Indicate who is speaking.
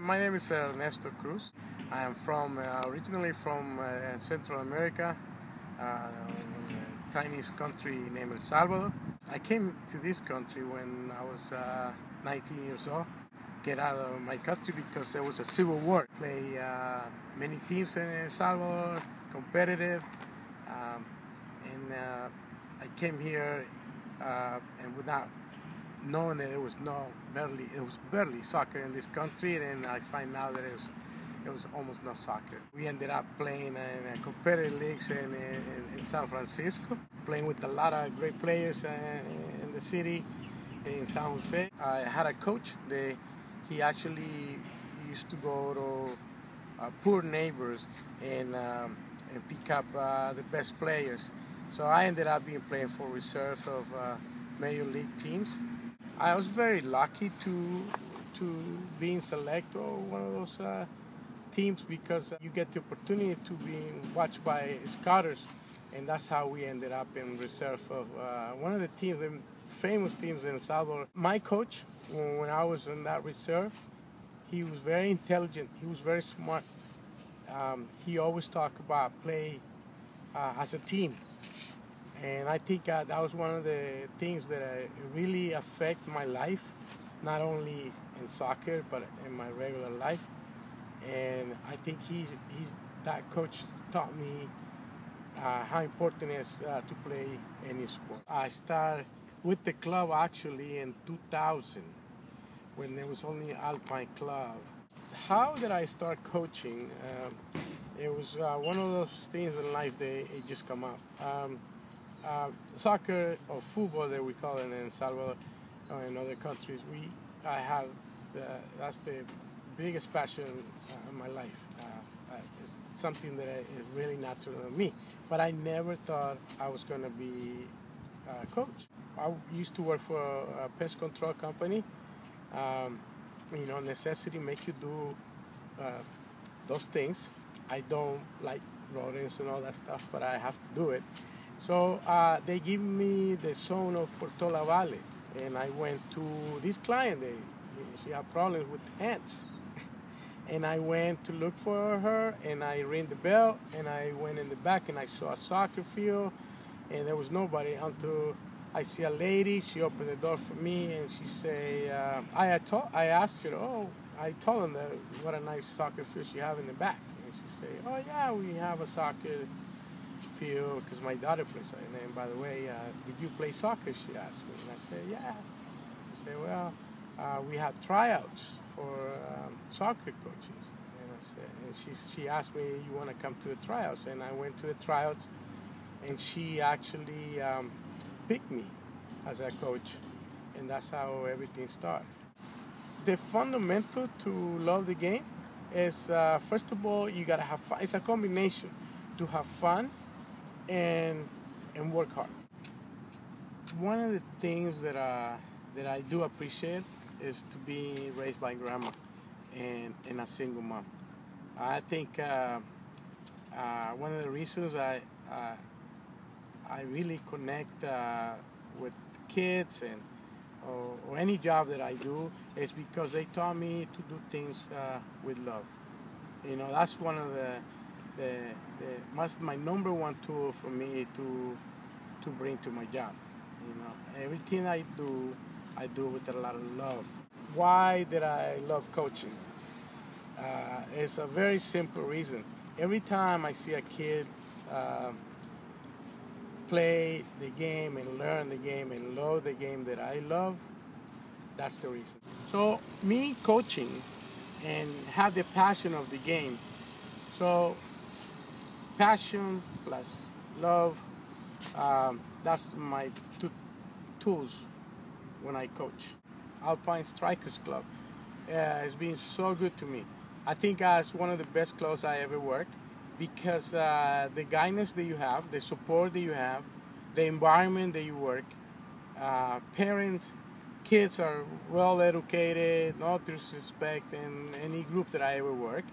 Speaker 1: My name is Ernesto Cruz. I am from originally from Central America, a tiny country named El Salvador. I came to this country when I was 19 years old. Get out of my country because there was a civil war. Play many teams in El Salvador, competitive, and I came here and without knowing that it was barely soccer in this country, and I find out that it was almost no soccer. We ended up playing in competitive leagues in San Francisco, playing with a lot of great players in the city, in San Jose. I had a coach. He actually used to go to poor neighbors and pick up the best players. So I ended up playing for reserves of major league teams. I was very lucky to being selected on one of those teams because you get the opportunity to be watched by scouters, and that's how we ended up in reserve of one of the teams, the famous teams in El Salvador. My coach, when I was in that reserve, he was very intelligent. He was very smart. He always talked about play as a team. And I think that was one of the things that really affect my life, not only in soccer, but in my regular life. And I think that coach taught me how important it is to play any sport. I started with the club actually in 2000, when there was only Alpine Club. How did I start coaching? It was one of those things in life that it just come up. Soccer or football that we call it in El Salvador or in other countries, that's the biggest passion in my life. It's something that is really natural to me, but I never thought I was going to be a coach. I used to work for a pest control company. Necessity make you do those things. I don't like rodents and all that stuff, but I have to do it. So they give me the zone of Portola Valley, and I went to this client. She had problems with ants, and I went to look for her, and I rang the bell, and I went in the back, and I saw a soccer field, and there was nobody until I see a lady. She opened the door for me, and she say, I asked her, I told them that what a nice soccer field she have in the back, and she say, oh yeah, we have a soccer field because my daughter plays soccer. And by the way, did you play soccer? She asked me, and I said, yeah. She said, well, we had tryouts for soccer coaches, and I said, and she asked me, you want to come to the tryouts? And I went to the tryouts, and she actually picked me as a coach, and that's how everything started. The fundamental to love the game is first of all, you gotta have fun. It's a combination to have fun and work hard. One of the things that I do appreciate is to be raised by grandma and a single mom. I think one of the reasons I really connect with kids or any job that I do is because they taught me to do things with love. That's one of my number one tool for me to bring to my job. Everything I do with a lot of love. Why did I love coaching? It's a very simple reason. Every time I see a kid play the game and learn the game and love the game that I love, that's the reason. So me coaching and have the passion of the game. So passion plus love, that's my two tools when I coach. Alpine Strikers Club has been so good to me. I think it's one of the best clubs I ever worked because the guidance that you have, the support that you have, the environment that you work, parents, kids are well educated, no disrespect in any group that I ever worked.